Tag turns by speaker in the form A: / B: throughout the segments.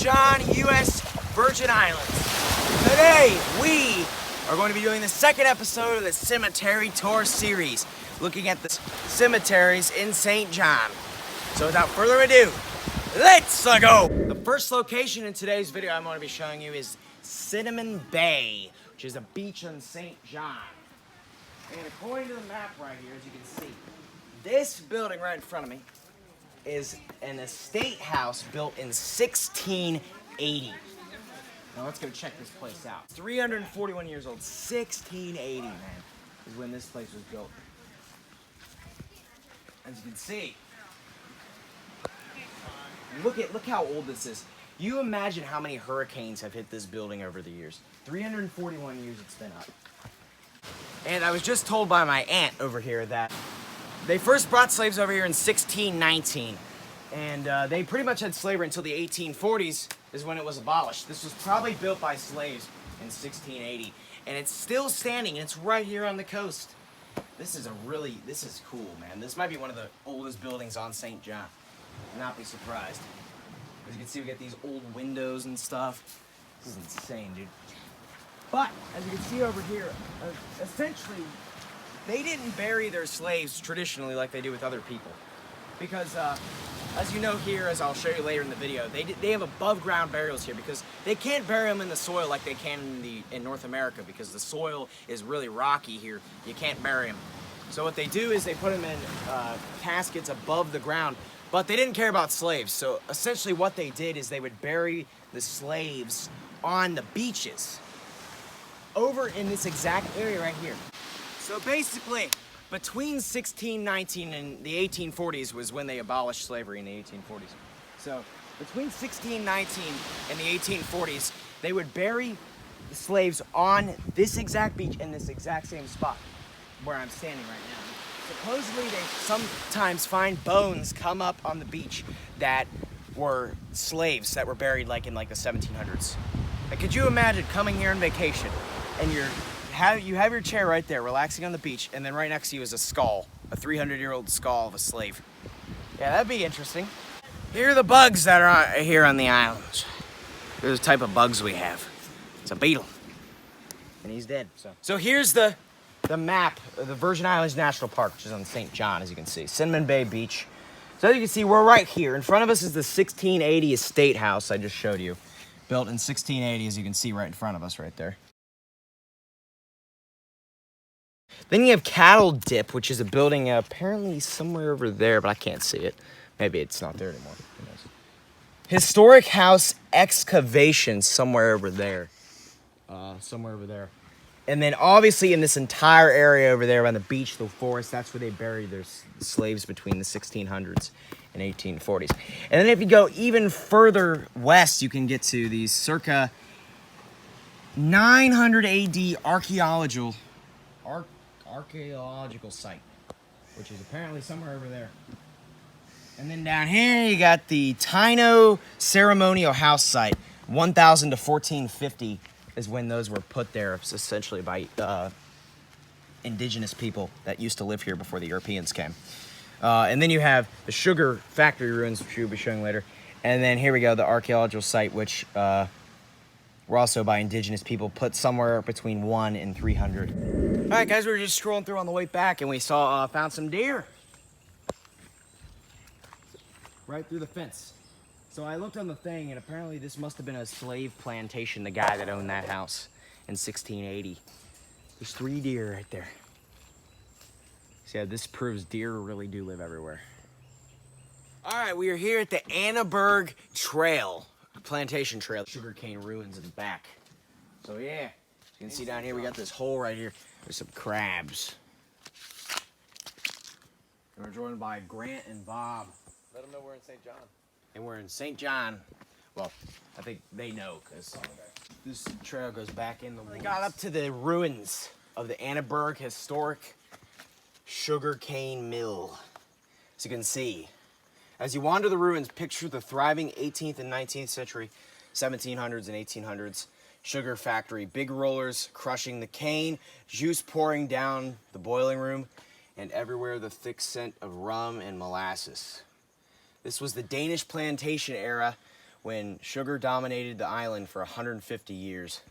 A: John, U.S. Virgin Islands. Today, we are going to be doing the second episode of the Cemetery Tour series, looking at the cemeteries in St. John. So without further ado, let's go! The first location in today's video I'm going to be showing you is Cinnamon Bay, which is a beach on St. John. And according to the map right here, as you can see, this building right in front of me is an estate house built in 1680. Now let's go check this place out. 341 years old, 1680, man, is when this place was built. As you can see, look how old this is. You imagine how many hurricanes have hit this building over the years. 341 years it's been up. And I was just told by my aunt over here that they first brought slaves over here in 1619, and they pretty much had slavery until the 1840s is when it was abolished. This was probably built by slaves in 1680, and it's still standing, and it's right here on the coast. This is cool, man. This might be one of the oldest buildings on St. John. Not be surprised. As you can see, we got these old windows and stuff. This is insane, dude. But, as you can see over here, essentially, they didn't bury their slaves traditionally like they do with other people. Because, as you know here, as I'll show you later in the video, they have above ground burials here because they can't bury them in the soil like they can in North America because the soil is really rocky here. You can't bury them. So what they do is they put them in caskets above the ground, but they didn't care about slaves. So essentially what they did is they would bury the slaves on the beaches over in this exact area right here. So basically, between 1619 and the 1840s was when they abolished slavery in the 1840s. So between 1619 and the 1840s, they would bury the slaves on this exact beach in this exact same spot where I'm standing right now. Supposedly, they sometimes find bones come up on the beach that were slaves that were buried like in the 1700s. Like, could you imagine coming here on vacation and you have your chair right there, relaxing on the beach, and then right next to you is a skull, a 300-year-old skull of a slave. Yeah, that'd be interesting. Here are the bugs that are here on the islands. Here's the type of bugs we have. It's a beetle, and he's dead. So here's the map of the Virgin Islands National Park, which is on St. John, as you can see. Cinnamon Bay Beach. So as you can see, we're right here. In front of us is the 1680 estate house I just showed you. Built in 1680, as you can see right in front of us right there. Then you have Cattle Dip, which is a building apparently somewhere over there, but I can't see it. Maybe it's not there anymore. Who knows? Historic House Excavation, somewhere over there. And then obviously in this entire area over there on the beach, the forest, that's where they buried their slaves between the 1600s and 1840s. And then if you go even further west, you can get to the circa 900 AD archaeological site, which is apparently somewhere over there. And then down here you got the Taino ceremonial house site, 1000 to 1450 is when those were put there, essentially by indigenous people that used to live here before the Europeans came. And then you have the sugar factory ruins, which we'll be showing later. And then here we go, the archaeological site, which were also by indigenous people, put somewhere between 1 and 300. All right, guys, we were just scrolling through on the way back, and we found some deer right through the fence. So I looked on the thing, and apparently this must have been a slave plantation, the guy that owned that house in 1680. There's 3 deer right there. So yeah, this proves deer really do live everywhere. All right, we are here at the Annaburg Trail, plantation trail, sugarcane ruins in the back. So yeah, you can see down here, we got this hole right here. There's some crabs. And we're joined by Grant and Bob.
B: Let them know we're in St. John.
A: And we're in St. John. Well, I think they know because this trail goes back in the woods. We got up to the ruins of the Annaburg Historic Sugarcane Mill. As you can see, as you wander the ruins, picture the thriving 18th and 19th century, 1700s and 1800s sugar factory. Big rollers crushing the cane, juice pouring down the boiling room, and everywhere the thick scent of rum and molasses. This was the Danish plantation era when sugar dominated the island for 150 years.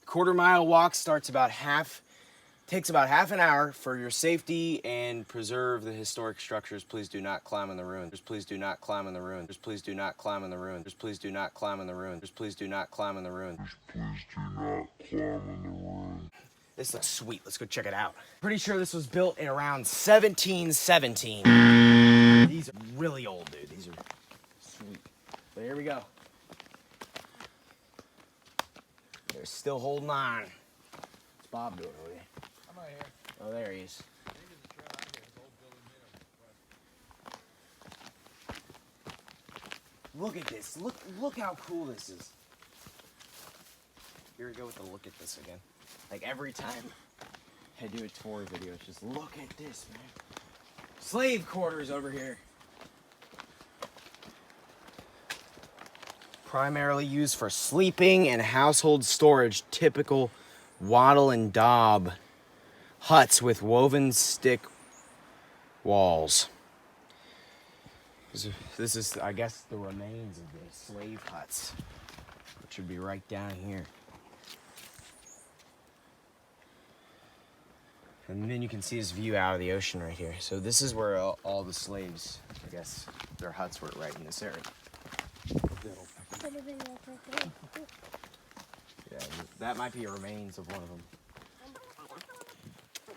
A: The quarter-mile walk takes about half an hour. For your safety and preserve the historic structures, please do not climb on the ruins. Please do not climb on the ruins. Please do not climb on the ruins. Please do not climb on the ruins. Please do not climb on the ruins. Please do not climb on the ruins. This looks sweet. Let's go check it out. Pretty sure this was built in around 1717. These are really old, dude. These are sweet. But here we go. They're still holding on. What's Bob doing over here?
B: I'm right here.
A: Oh, there he is. Look at this. Look how cool this is. Here we go with the look at this again. Like every time I do a tour video, it's just look at this, man. Slave quarters over here. Primarily used for sleeping and household storage, typical wattle and daub huts with woven stick walls. This is, I guess, the remains of the slave huts, which would be right down here. And then you can see his view out of the ocean right here. So this is where all the slaves, I guess, their huts were right in this area. Yeah, that might be remains of one of them.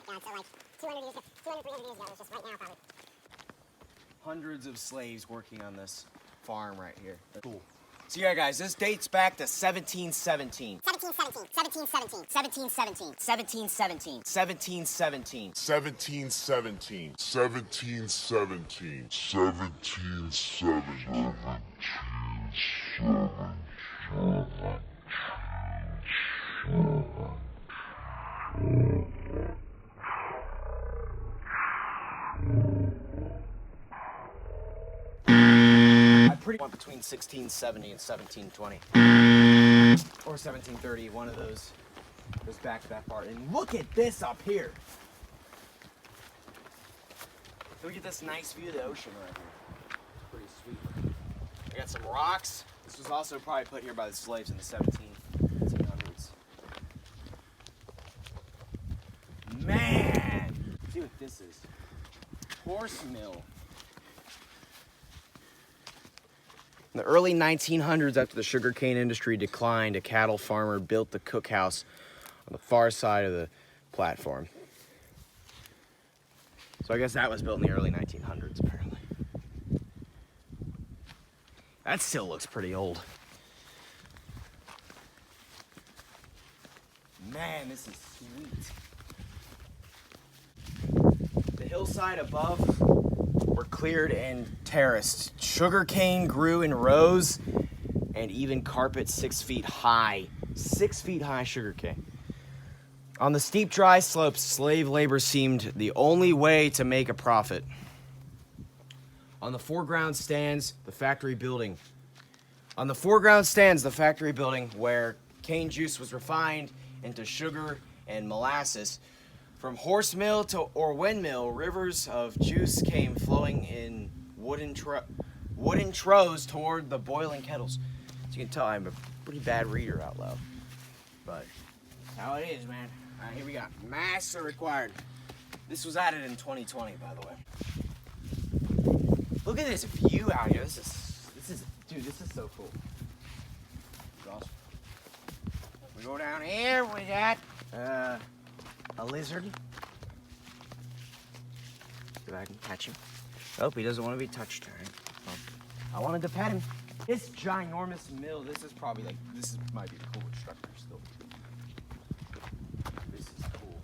C: Yeah, so like 200 years ago, 300 years ago, it's just right now probably.
A: Hundreds of slaves working on this farm right here. Cool. So yeah, guys, this dates back to 1717.
C: 1717, 1717, 1717,
A: 1717.
D: 1717. 1717. 1717.
A: I pretty much between 1670 and 1720. Or 1730, one of those goes back to that part. And look at this up here. Look at this nice view of the ocean right here. Pretty sweet. I got some rocks. This was also probably put here by the slaves in the 1700s. Man! See what this is. Horse mill. In the early 1900s, after the sugarcane industry declined, a cattle farmer built the cookhouse on the far side of the platform. So I guess that was built in the early 1900s, apparently. That still looks pretty old. Man, this is sweet. The hillside above were cleared and terraced. Sugarcane grew in rows and even carpet 6 feet high. 6 feet high sugarcane. On the steep, dry slopes, slave labor seemed the only way to make a profit. On the foreground stands the factory building. On the foreground stands the factory building where cane juice was refined into sugar and molasses. From horse mill or windmill, rivers of juice came flowing in wooden trows toward the boiling kettles. As you can tell, I'm a pretty bad reader out loud. But that's how it is, man. All right, here we go. Masks are required. This was added in 2020, by the way. Look at this view out here. This is, dude, this is so cool. It's awesome. We go down here, we got a lizard. See if I can catch him. Oh, he doesn't want to be touched. All right. Well, I wanted to pet him. This ginormous mill, this might be the coolest structure still. This is cool.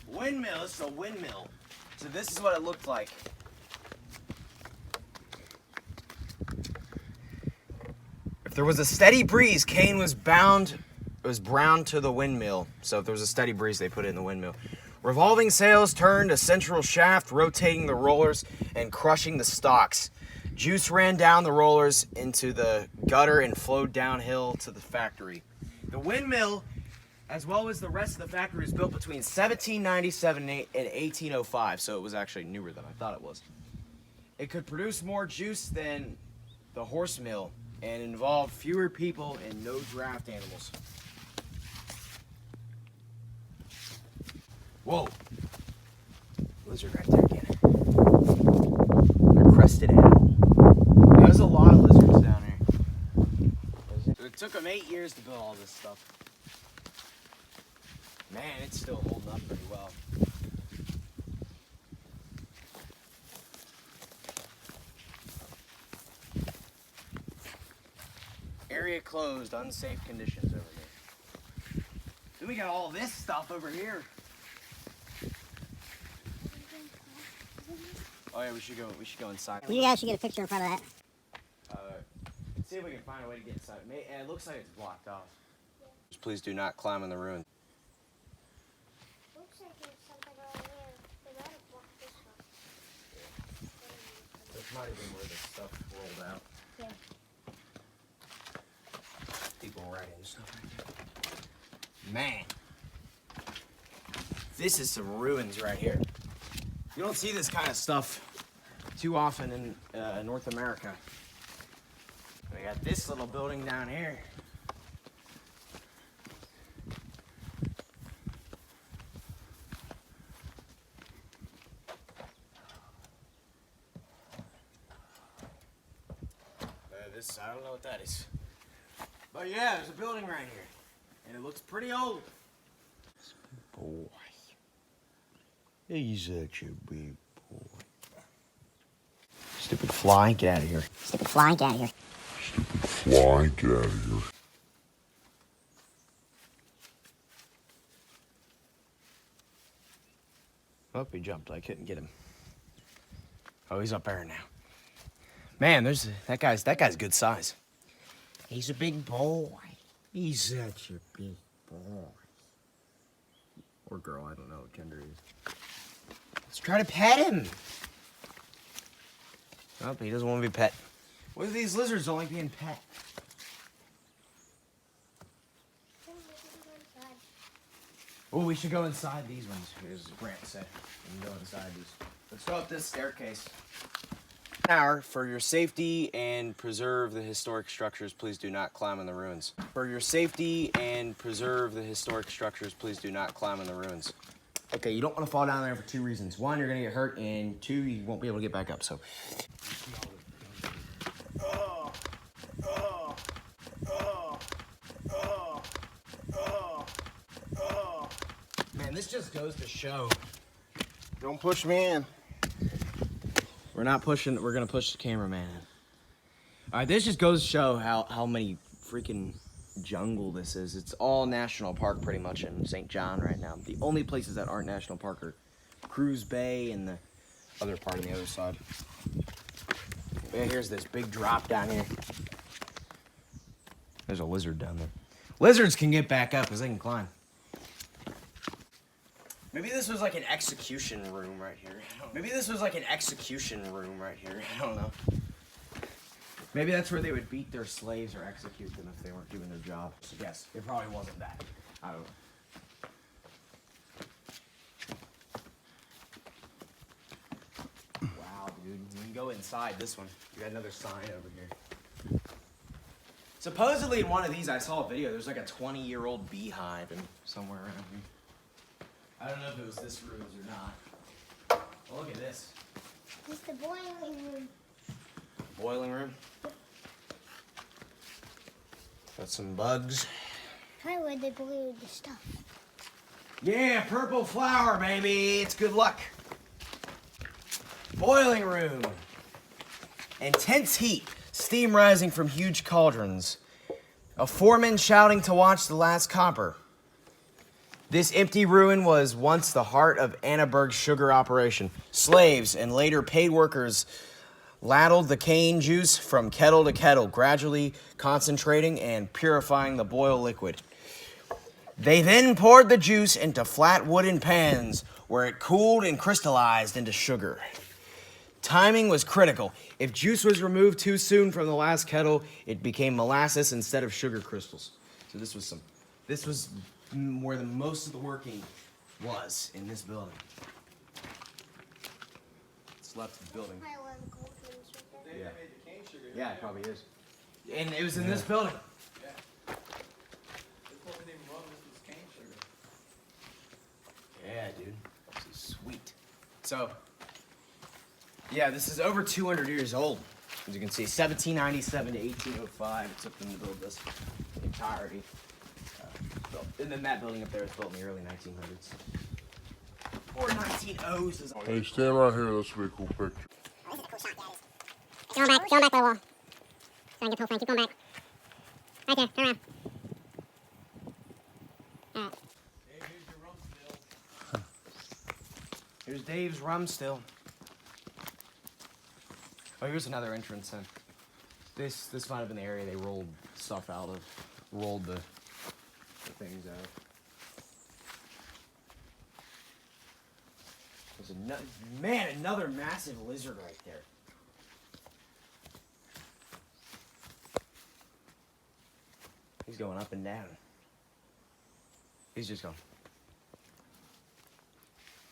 A: Windmill, this is a windmill. So this is what it looked like. If there was a steady breeze, cane was brown to the windmill. So if there was a steady breeze, they put it in the windmill. Revolving sails turned a central shaft, rotating the rollers and crushing the stalks. Juice ran down the rollers into the gutter and flowed downhill to the factory. The windmill, as well as the rest of the factory, was built between 1797 and 1805, so it was actually newer than I thought it was. It could produce more juice than the horse mill and involve fewer people and no draft animals. Whoa. Lizard right there again. A crested animal. There's a lot of lizards down here. It took them 8 years to build all this stuff. Man, it's still holding up pretty well. Area closed, unsafe conditions over here. Then we got all this stuff over here. Oh yeah, we should go inside.
C: You guys should get a picture in front of that.
A: Let's see if we can find a way to get inside. It looks like it's blocked off. Please do not climb in the ruin.
C: Looks like there's something over here. They might have blocked this one.
A: This might have been where the stuff rolled out.
C: Yeah.
A: People writing stuff right there. Man. This is some ruins right here. You don't see this kind of stuff too often in North America. We got this little building down here. I don't know what that is. But yeah, there's a building right here. And it looks pretty old. Boy. He's such a big boy. Stupid fly, get out of here.
C: Stupid fly, get out of here.
D: Stupid fly, get out of here.
A: Oh, he jumped. I couldn't get him. Oh, he's up there now. Man, that guy's good size. He's a big boy. He's such a big boy. Or girl, I don't know what gender he is. Let's try to pet him. Oh, he doesn't want to be pet. What if these lizards don't like being pet? Oh, we should go inside these ones, as Grant said. We can go inside these. Let's go up this staircase. For your safety and preserve the historic structures, please do not climb in the ruins. For your safety and preserve the historic structures, please do not climb in the ruins. Okay, you don't want to fall down there for 2 reasons. 1, you're going to get hurt, and 2, you won't be able to get back up, so. Man, this just goes to show. Don't push me in. We're not pushing, we're gonna push the cameraman in. All right, this just goes to show how many freaking jungle this is. It's all national park pretty much in St. John right now. The only places that aren't national park are Cruz Bay and the other part on the other side. Yeah, here's this big drop down here. There's a lizard down there. Lizards can get back up because they can climb. Maybe this was like an execution room right here. Maybe this was like an execution room right here. I don't know. Maybe that's where they would beat their slaves or execute them if they weren't doing their job. So yes, it probably wasn't that. I don't know. Wow, dude. You can go inside this one. You got another sign over here. Supposedly in one of these, I saw a video. There's like a 20-year-old beehive somewhere around here. I don't know if it was this room or not. Oh, look at this.
C: It's the boiling room.
A: Boiling room. Got some bugs.
C: Probably where they boiled the stuff.
A: Yeah, purple flower, baby. It's good luck. Boiling room. Intense heat. Steam rising from huge cauldrons. A foreman shouting to watch the last copper. This empty ruin was once the heart of Annaburg's sugar operation. Slaves and later paid workers ladled the cane juice from kettle to kettle, gradually concentrating and purifying the boiled liquid. They then poured the juice into flat wooden pans where it cooled and crystallized into sugar. Timing was critical. If juice was removed too soon from the last kettle, it became molasses instead of sugar crystals. So this was where the most of the working was in this building. Let's what's left of the building.
C: Probably one of the gold ones right there.
A: Yeah.
B: They made the cane sugar.
A: Yeah, it probably is. And it was in this building.
B: Yeah. This wasn't even rum, this was cane sugar.
A: Yeah, dude. This is sweet. So, yeah, this is over 200 years old. As you can see, 1797 to 1805. It took them to build this entirety. And then that building up there was built in the early 1900s. Or 1900s. Is
D: Hey, stand right here. This will be a cool picture.
C: Oh, this is a cool shot, yeah. Go on back by the wall. So I can get the whole thing. Keep going back. Right there, turn around. Alright.
B: Hey, here's your rum still.
A: Here's Dave's rum still. Oh, here's another entrance then. This might have been the area they rolled stuff out of. Rolled the things out. There's another massive lizard right there. He's going up and down. He's just going.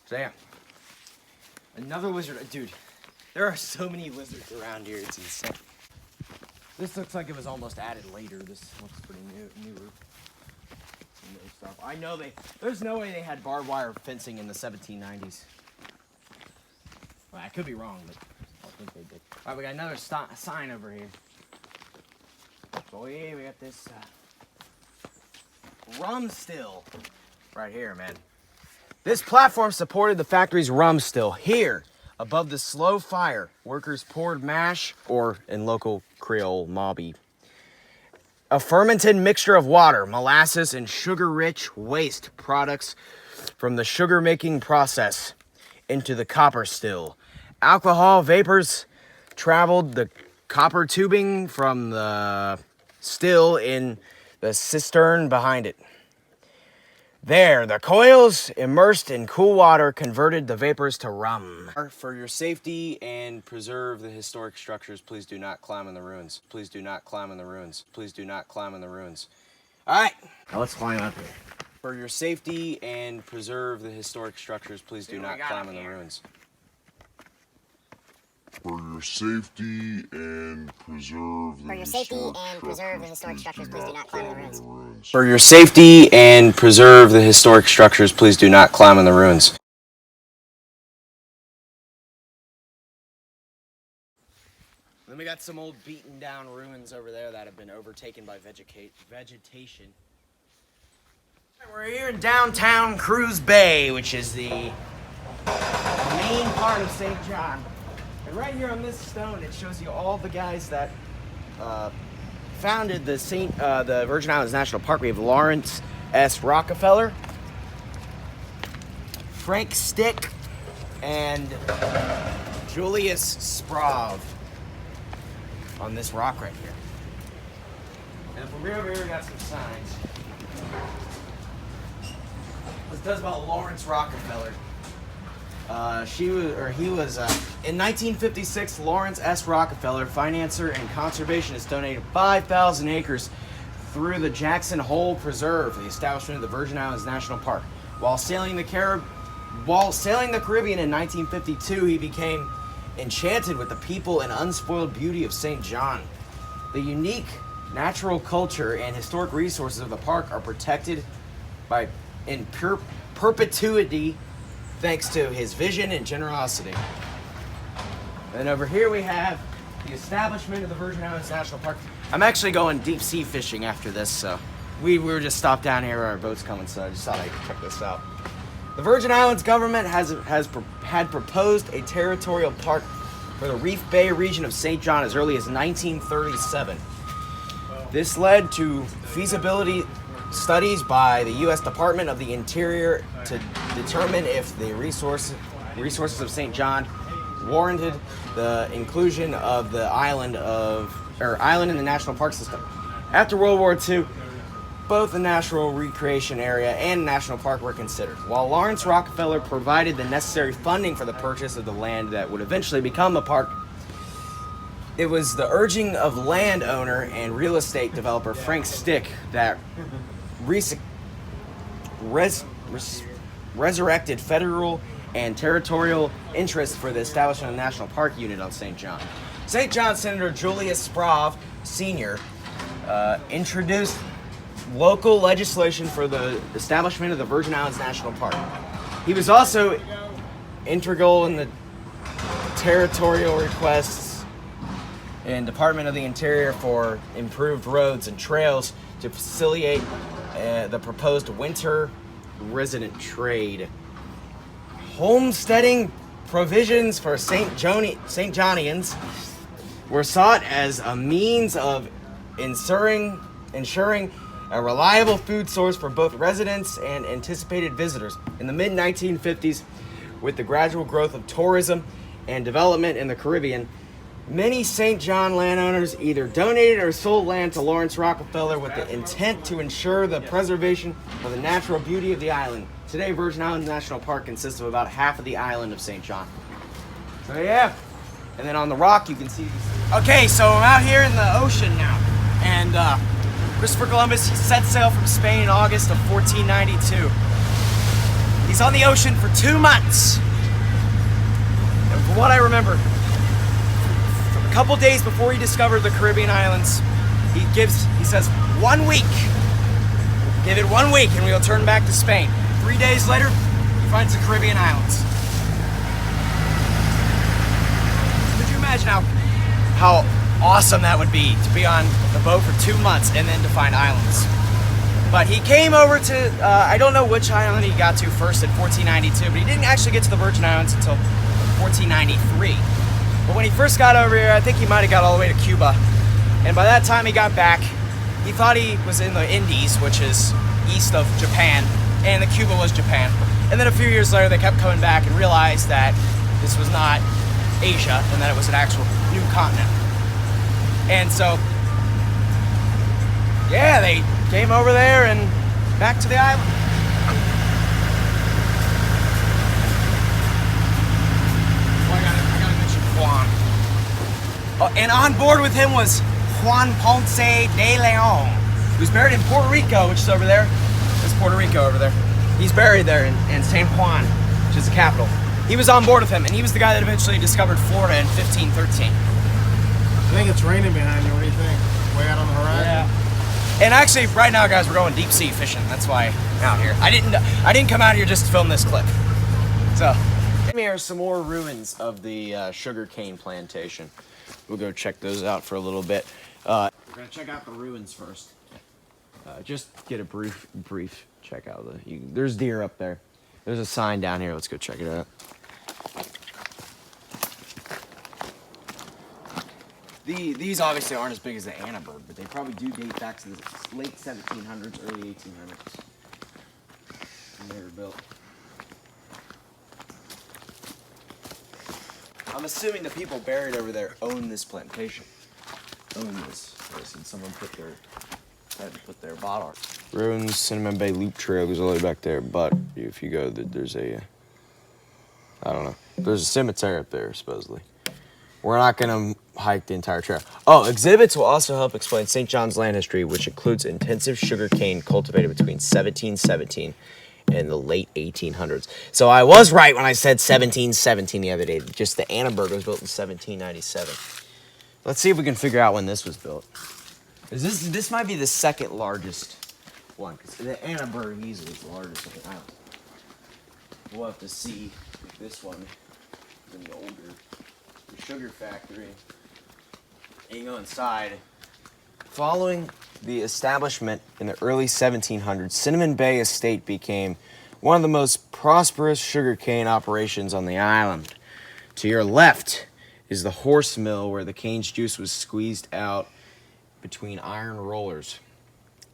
A: So yeah. Another lizard. Dude, there are so many lizards around here. It's insane. This looks like it was almost added later. This looks pretty newer. Some new stuff. I know there's no way they had barbed wire fencing in the 1790s. Well, I could be wrong, but I think they did. All right, we got another sign over here. So yeah, we got this rum still right here, man. This platform supported the factory's rum still. Here, above the slow fire, workers poured mash, or in local Creole, mobby, a fermented mixture of water, molasses, and sugar-rich waste products from the sugar-making process into the copper still. Alcohol vapors traveled the copper tubing from the still in the cistern behind it. There, the coils, immersed in cool water, converted the vapors to rum. For your safety and preserve the historic structures, please do not climb in the ruins. Please do not climb in the ruins. Please do not climb in the ruins. All right, now let's climb up here. For your safety and preserve the historic structures, please do not climb in the ruins.
D: For your safety and preserve the
C: historic structures, please do not climb in the ruins.
A: For your safety and preserve the historic structures, please do not climb in the ruins. Then we got some old beaten down ruins over there that have been overtaken by vegetation. We're here in downtown Cruz Bay, which is the main part of St. John. And right here on this stone, it shows you all the guys that founded the Virgin Islands National Park. We have Lawrence S. Rockefeller, Frank Stick, and Julius Sprave on this rock right here. And from here over here, we got some signs. This does about Lawrence Rockefeller. He was in 1956, Lawrence S. Rockefeller, financier and conservationist, donated 5,000 acres through the Jackson Hole Preserve for the establishment of the Virgin Islands National Park. While sailing the Caribbean in 1952, he became enchanted with the people and unspoiled beauty of St. John. The unique natural culture and historic resources of the park are protected in perpetuity thanks to his vision and generosity. And over here we have the establishment of the Virgin Islands National Park. I'm actually going deep sea fishing after this, so we were just stopped down here, our boat's coming, so I just thought I'd check this out. The Virgin Islands government had proposed a territorial park for the Reef Bay region of St. John as early as 1937. This led to feasibility studies by the U.S. Department of the Interior to determine if the resources of St. John warranted the inclusion of the island in the national park system. After World War II, both the natural recreation area and national park were considered. While Lawrence Rockefeller provided the necessary funding for the purchase of the land that would eventually become a park, it was the urging of landowner and real estate developer Frank Stick that resurrected federal and territorial interest for the establishment of a national park unit on St. John. St. John Senator Julius Sprague Sr. Introduced local legislation for the establishment of the Virgin Islands National Park. He was also integral in the territorial requests and Department of the Interior for improved roads and trails to facilitate the proposed winter resident trade. Homesteading provisions for St. Johnians were sought as a means of ensuring a reliable food source for both residents and anticipated visitors. In the mid-1950s, with the gradual growth of tourism and development in the Caribbean, many St. John landowners either donated or sold land to Lawrence Rockefeller with the intent to ensure the preservation of the natural beauty of the island. Today, Virgin Islands National Park consists of about half of the island of St. John. So yeah, and then on the rock you can see these. Okay, so I'm out here in the ocean now, and Christopher Columbus, he set sail from Spain in August of 1492. He's on the ocean for 2 months. And from what I remember, a couple days before he discovered the Caribbean islands, he says, 1 week. Give it 1 week and we'll turn back to Spain. 3 days later, he finds the Caribbean islands. Could you imagine how awesome that would be to be on the boat for 2 months and then to find islands? But he came over to, I don't know which island he got to first in 1492, but he didn't actually get to the Virgin Islands until 1493. But when he first got over here, I think he might have got all the way to Cuba. And by that time he got back, he thought he was in the Indies, which is east of Japan, and that Cuba was Japan. And then a few years later, they kept coming back and realized that this was not Asia, and that it was an actual new continent. And so, yeah, they came over there and back to the island. Oh, I gotta mention Juan. Oh, and on board with him was Juan Ponce de Leon, who's buried in Puerto Rico, which is over there. There's Puerto Rico over there. He's buried there in San Juan, which is the capital. He was on board with him, and he was the guy that eventually discovered Florida in 1513.
B: I think it's raining behind you. What do you think? Way out on the horizon?
A: Yeah. And actually, right now, guys, we're going deep sea fishing. That's why I'm out here. I didn't come out here just to film this clip. So, here are some more ruins of the sugarcane plantation. We'll go check those out for a little bit. We're gonna check out the ruins first. Just get a brief check out of there's deer up there. There's a sign down here. Let's go check it out. These obviously aren't as big as the Annaburg, but they probably do date back to the late 1700s, early 1800s. When they were built. I'm assuming the people buried over there own this plantation. Own this. And someone had to put their bottle. Ruins, Cinnamon Bay Loop Trail goes all the way back there, but if you go, there's a, I don't know, there's a cemetery up there, supposedly. We're not going to hike the entire trail. Oh, exhibits will also help explain St. John's land history, which includes intensive sugarcane cultivated between 1717 and the late 1800s. So I was right when I said 1717 the other day. Just the Annaburg was built in 1797. Let's see if we can figure out when this was built. This might be the second largest one, because the Annaburg easily is the largest of the island. We'll have to see if this one is any older. The sugar factory. And you go inside. Following the establishment in the early 1700s, Cinnamon Bay Estate became one of the most prosperous sugarcane operations on the island. To your left is the horse mill where the cane's juice was squeezed out between iron rollers.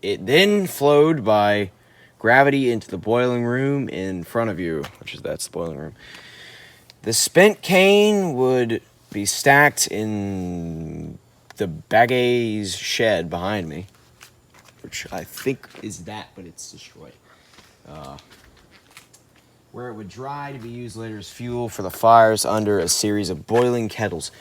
A: It then flowed by gravity into the boiling room in front of you, that's the boiling room. The spent cane would be stacked in the Bagay's shed behind me, which I think is that, but it's destroyed. Where it would dry to be used later as fuel for the fires under a series of boiling kettles.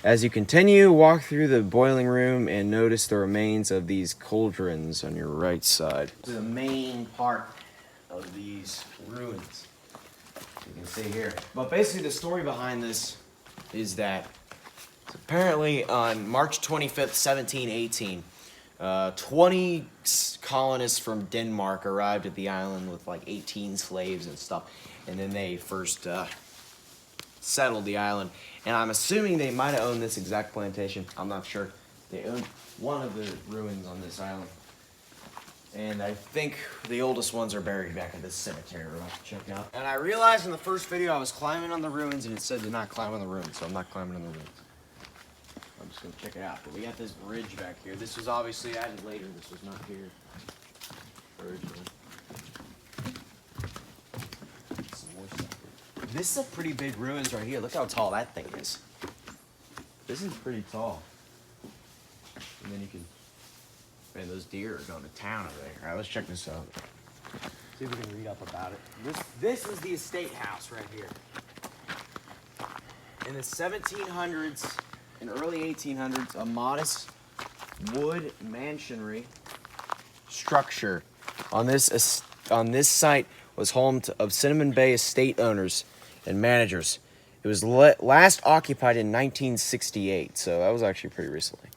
A: As you continue, walk through the boiling room and notice the remains of these cauldrons on your right side. The main part of these ruins. You can see here. But basically the story behind this is that apparently on March 25th, 1718, 20 colonists from Denmark arrived at the island with like 18 slaves and stuff. And then they first settled the island. And I'm assuming they might have owned this exact plantation. I'm not sure. They owned one of the ruins on this island. And I think the oldest ones are buried back in this cemetery we're about to check out. And I realized in the first video I was climbing on the ruins and it said to not climb on the ruins, so I'm not climbing on the ruins. I'm just gonna check it out. But we got this bridge back here. This was obviously added later. This was not here originally. Some more stuff here. This is a pretty big ruins right here. Look how tall that thing is. This is pretty tall. And then you can, man, those deer are going to town over there. All right, let's check this out. See if we can read up about it. This is the estate house right here. In the 1700s and early 1800s, a modest wood mansionry structure on this site was home of Cinnamon Bay estate owners and managers. It was last occupied in 1968, so that was actually pretty recently.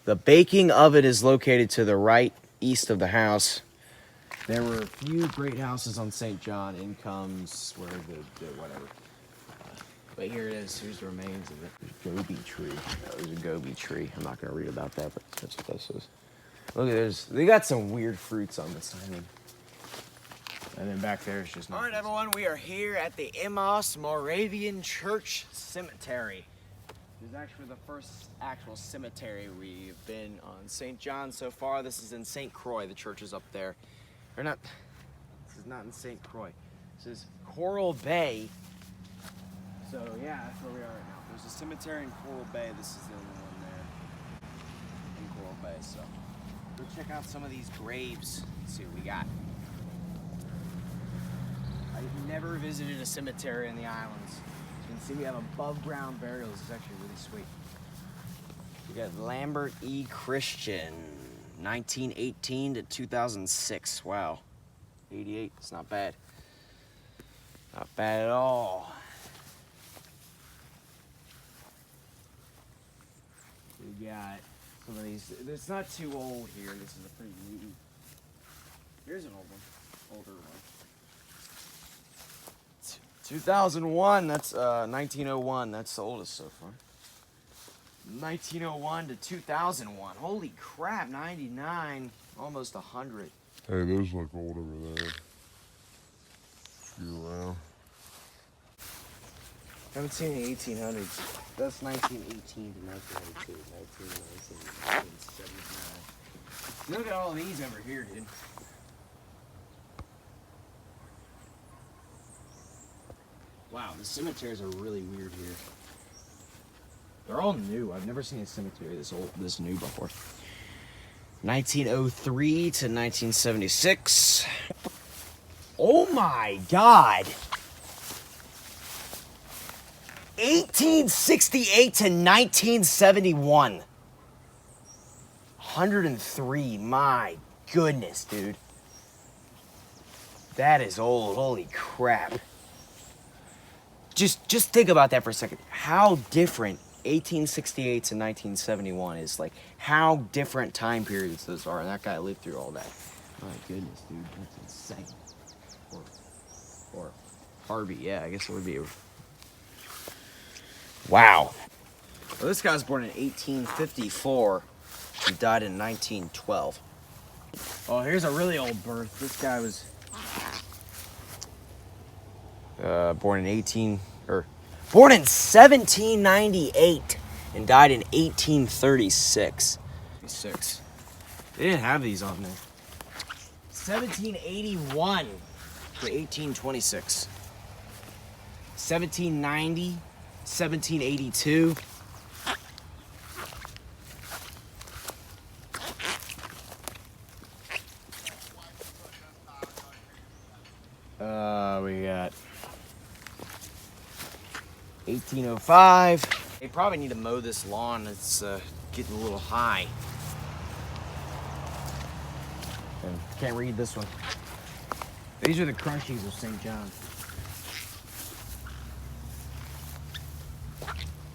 A: The baking oven is located to the right east of the house. There were a few great houses on St. John. Incomes, where the whatever. But here it is. Here's the remains of it. There's a goby tree. That was a goby tree. I'm not going to read about that, but that's what this is. Look at this. They got some weird fruits on this. I mean, and then back there is just. All right, everyone. We are here at the Emmaus Moravian Church Cemetery. This is actually the first actual cemetery we've been on St. John so far. This is in St. Croix. The church is up there. Or not. This is not in St. Croix. This is Cruz Bay. So yeah, that's where we are right now. There's a cemetery in Cruz Bay. This is the only one there in Cruz Bay. So go check out some of these graves. Let's see what we got. I've never visited a cemetery in the islands. You can see we have above ground burials. It's actually really sweet. We got Lambert E. Christian, 1918 to 2006. Wow. 88. It's not bad. Not bad at all. We got some of these. It's not too old here. This is a pretty new. Here's an old one. Older one. 2001, that's 1901, that's the oldest so far. 1901 to 2001, holy crap, 99, almost 100.
D: Hey, those look old over there. Wow.
A: Haven't seen the 1800s. That's 1918 to 1992, 1979. Look at all these over here, dude. Wow, the cemeteries are really weird here. They're all new. I've never seen a cemetery this new before. 1903 to 1976. Oh my God. 1868 to 1971. 103. My goodness, dude. That is old. Holy crap. Just think about that for a second. How different 1868 to 1971 is. Like, how different time periods those are. And that guy lived through all that. My goodness, dude. That's insane. Or Harvey. Yeah, I guess it would be. Wow. Well, this guy was born in 1854. He died in 1912. Oh, here's a really old birth. This guy was born in 1798 and died in 1836. They didn't have these on there. 1781 to 1826. 1790, 1782. We got 1805. They probably need to mow this lawn. It's getting a little high. And can't read this one. These are the crunchies of St. John.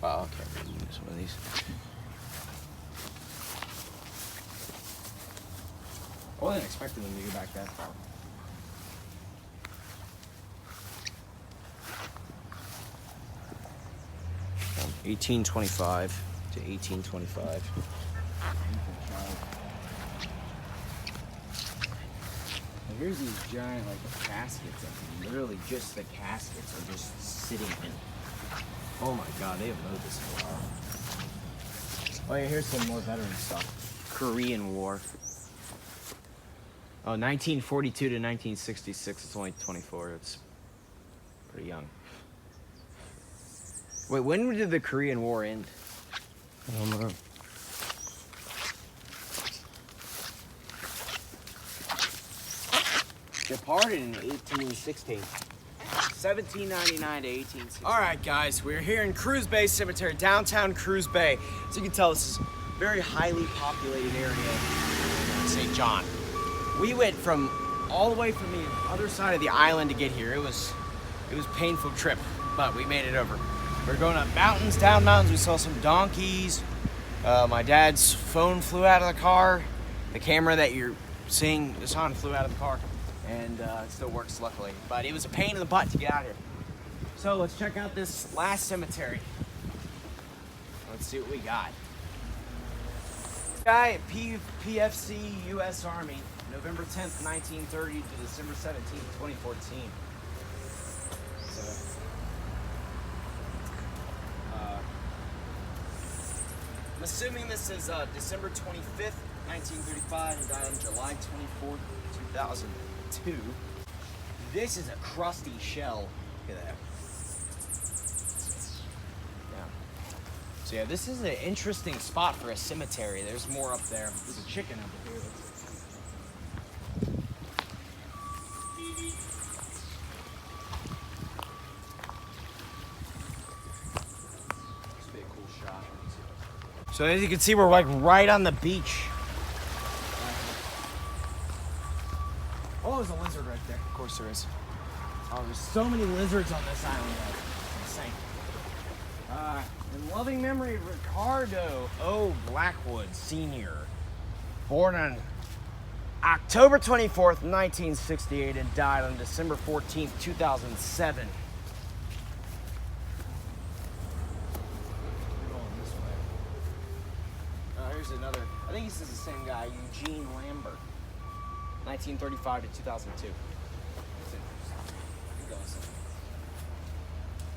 A: Oh, okay. Use one of these. I wasn't expecting them to go back that far. From 1825 to 1825. And here's these giant caskets. Literally just the caskets are just sitting in. Oh my God, they have mowed this for a while. Oh yeah, here's some more veteran stuff. Korean War. Oh, 1942 to 1966. It's only 24. It's pretty young. Wait, when did the Korean War end? I don't know. Departed in 1816. 1799 to 1860. All right, guys, we're here in Cruz Bay Cemetery, downtown Cruz Bay. As you can tell, this is a very highly populated area in St. John. We went from all the way from the other side of the island to get here. It was a painful trip, but we made it over. We're going up mountains, down mountains. We saw some donkeys. My dad's phone flew out of the car. The camera that you're seeing this on flew out of the car. And it still works, luckily. But it was a pain in the butt to get out here. So let's check out this last cemetery. Let's see what we got. Guy at PFC U.S. Army, November 10th, 1930 to December 17th, 2014. So, I'm assuming this is December 25th, 1935, and died on July 24th, 2002. This is a crusty shell. Look at that. Yeah. So yeah, this is an interesting spot for a cemetery. There's more up there. There's a chicken over here. This would be a cool shot. So as you can see, we're like right on the beach. Oh, there's a lizard right there. Of course there is. Oh, there's so many lizards on this island. It's insane. In loving memory of Ricardo O. Blackwood, Sr., born on October 24th, 1968, and died on December 14th, 2007. We're going this way. Here's another. I think this is the same guy, Eugene Lambert. 1935 to 2002.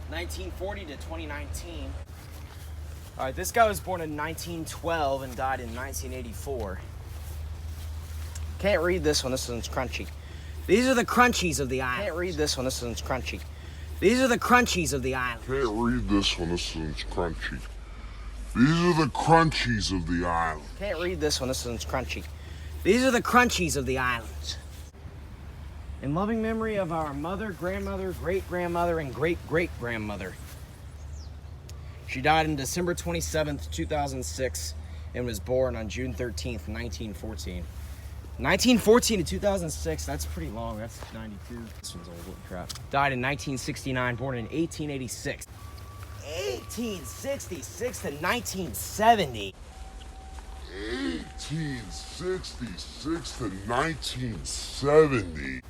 A: 1940 to 2019. All right, this guy was born in 1912 and died in 1984. Can't read this one. This one's crunchy. These are the crunchies of the island. Can't read this one. This one's crunchy. These are the crunchies of the island.
D: Can't read this one. This one's crunchy. These are the crunchies of the island.
A: Can't read this one. This one's crunchy. These are the crunchies of the islands. In loving memory of our mother, grandmother, great-grandmother, and great-great-grandmother. She died on December 27th, 2006, and was born on June 13th, 1914. 1914 to 2006, that's pretty long. That's 92. This one's old, crap. Died in 1969, born in 1886. 1866 to 1970.
D: 1866 to 1970.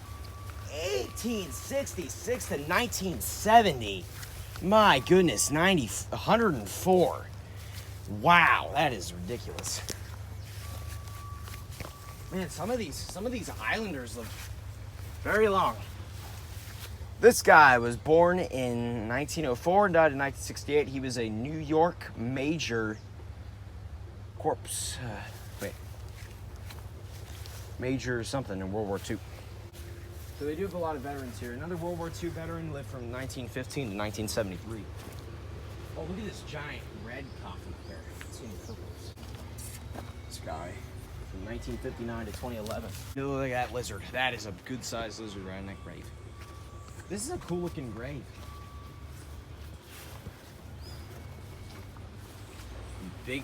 A: 1866 to 1970. My goodness, 104. Wow, that is ridiculous. Man, some of these islanders live very long. This guy was born in 1904 and died in 1968. He was a New York Major Corps. Major something in World War II. So they do have a lot of veterans here. Another World War II veteran lived from 1915 to 1973. Oh, look at this giant red coffin up there. It's in purples. This guy from 1959 to 2011. Look at that lizard. That is a good-sized lizard right in that grave. This is a cool-looking grave. Big,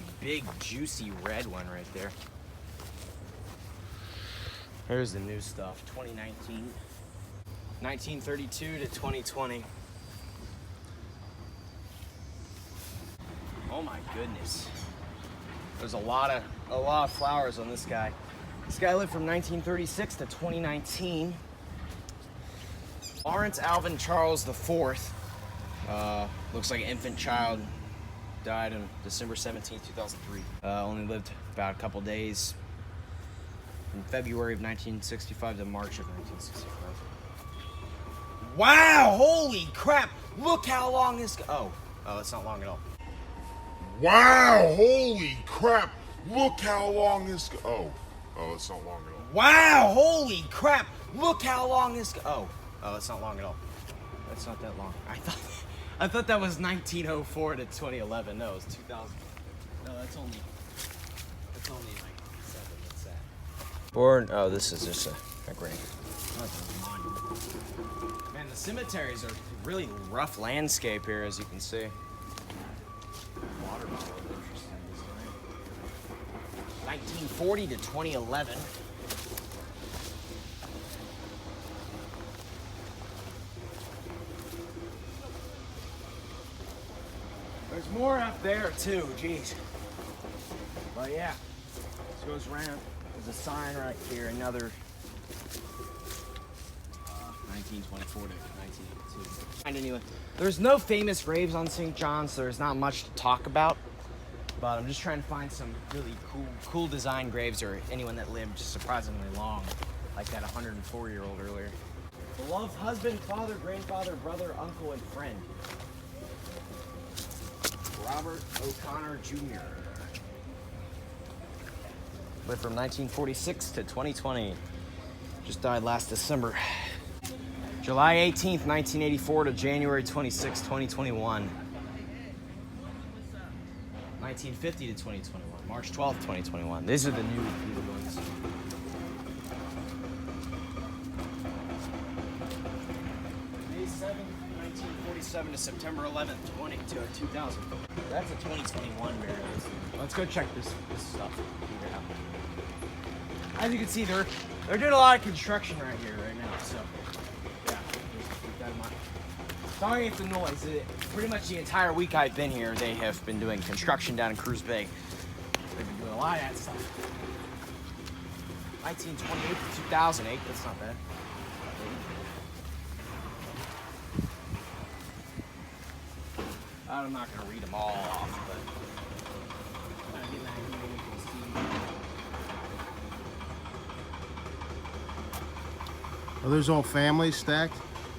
A: juicy red one right there. Here's the new stuff, 2019. 1932 to 2020. Oh my goodness. There's a lot of flowers on this guy. This guy lived from 1936 to 2019. Lawrence Alvin Charles IV, looks like an infant child, died on December 17, 2003. Only lived about a couple days, from February of 1965 to March of 1965. Wow, holy crap! Look how long this oh, that's not long at all.
D: Wow, holy crap! Look how long this oh, that's not long at all.
A: Wow, holy crap! Look how long this oh, that's not long at all. That's not that long. I thought that was 1904 to 2011. No, it's 2000. No, that's only like 7. What's that? Born. Oh, this is just a grave. Man, the cemeteries are really rough landscape here, as you can see. Water bottle, interesting design. 1940 to 2011. There's more up there too, jeez. But yeah, this goes around. There's a sign right here, another 1924 to 1982. And anyway, there's no famous graves on St. John's, so there's not much to talk about. But I'm just trying to find some really cool design graves, or anyone that lived surprisingly long, like that 104-year-old earlier. Beloved husband, father, grandfather, brother, uncle, and friend. Robert O'Connor Jr. Lived from 1946 to 2020. Just died last December. July 18th, 1984 to January 26, 2021. 1950 to 2021. March 12th, 2021. These are the new ones. May 7th, 1947 to September 11th, 2000. That's a 2021 burial. Let's go check this stuff. Figure it out. As you can see, they're doing a lot of construction right here right now. So yeah, just keep that in mind. Sorry if the noise. Pretty much the entire week I've been here, they have been doing construction down in Cruz Bay. They've been doing a lot of that stuff. 1928 to 2008. That's not bad. I'm not going to read them all off, but
E: Are those all families stacked?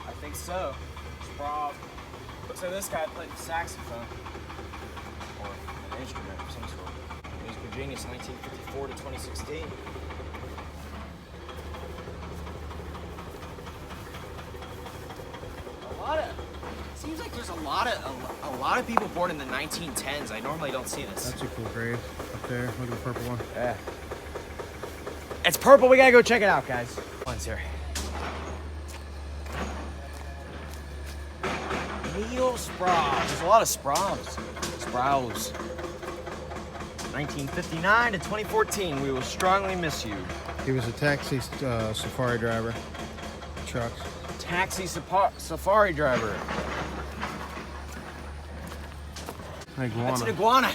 A: I think so. Looks like this guy played the saxophone, or an instrument of some sort. Musical genius, 1954 to 2016. Seems like there's a lot of people born in the 1910s. I normally don't see this.
E: That's a cool grave up there. Look at the purple one.
A: Yeah. It's purple. We gotta go check it out, guys. One's here. Neil Sprouse. There's a lot of Sprouse. 1959 to 2014. We will strongly miss you.
E: He was a taxi safari driver. Trucks.
A: Taxi safari driver.
E: Iguana.
A: That's an iguana.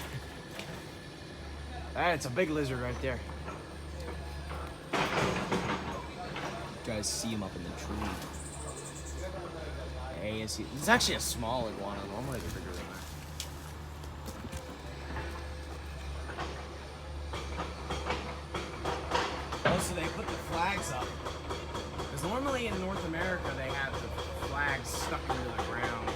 A: It's a big lizard right there. You guys see him up in the tree. Hey, it's actually a small iguana. Normally they're bigger than that. Also, they put the flags up. Because normally in North America they have the flags stuck into the ground.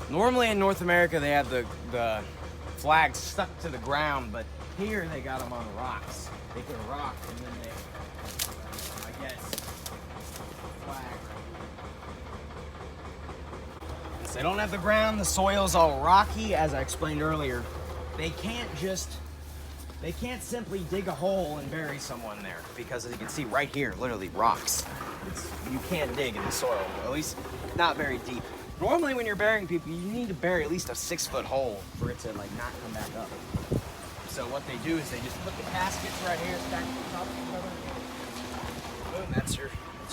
A: Normally in North America they have the flags stuck to the ground, but here they got them on rocks. They put a rock and then they, I guess, flag. So they don't have the ground, the soil's all rocky, as I explained earlier. They can't simply dig a hole and bury someone there, because as you can see right here, literally rocks. You can't dig in the soil, at least not very deep. Normally when you're burying people, you need to bury at least a 6-foot hole for it to like not come back up. So what they do is they just put the caskets right here, stack them on top of each other. Boom, that's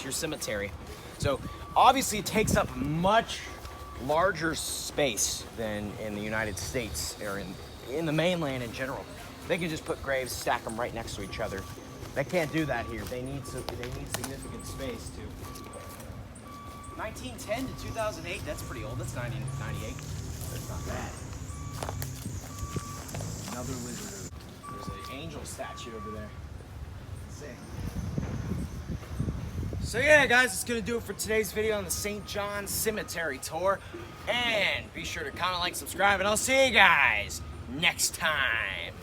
A: your your cemetery. So obviously it takes up much larger space than in the United States or in the mainland in general. They can just put graves, stack them right next to each other. They can't do that here. They need significant space too. 1910 to 2008, that's pretty old. That's 1998. That's not bad. Another lizard. There's an angel statue over there. Sick. So yeah, guys, that's gonna do it for today's video on the St. John Cemetery tour. And be sure to comment, like, subscribe, and I'll see you guys next time.